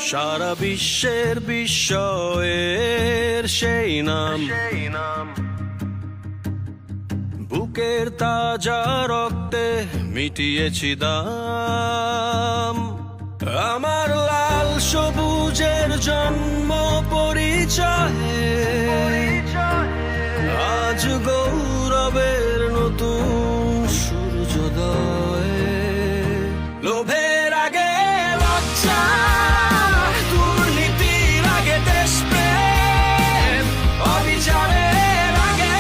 সারা বিশ্বের বিস্ময়ের সেই নাম, বুকের তাজা রক্তে মিটিয়েছি দাম। আমার লাল সবুজের জন্ম পরিচয়ে আজ গৌরবের নতুন সূর্যোদয়। লোভের আগে লজ্জা, দুর্নীতির আগে দেশপ্রেম, অবিচারের আগে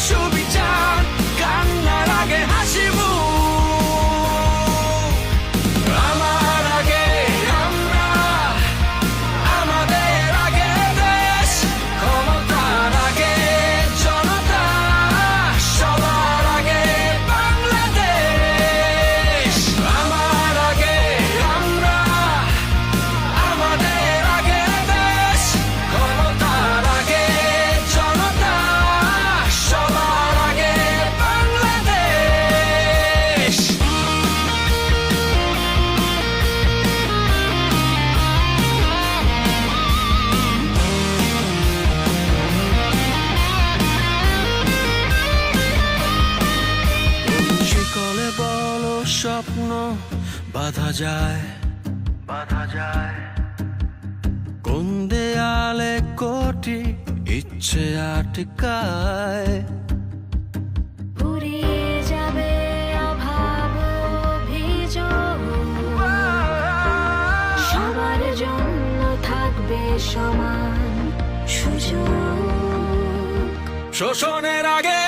সুবিচার, কান্নার আগে হাসি মুখ। আমার আগে আমরা, আমাদের আগে দেশ, ক্ষমতার আগে জনতা, সবার আগে বাংলাদেশ। আমার আগে আমরা, আমাদের আগে দেশ, ক্ষমতার আগে জনতা, সবার আগে বাংলাদেশ। শিকলে বলো স্বপ্ন বাঁধা যায়, কোন দেয়ালে কোটি ইচ্ছে আটকায়। ফুরিয়ে যাবে অভাব অভিযোগ, সবার জন্য থাকবে সমান সুযোগ। শোষণের আগে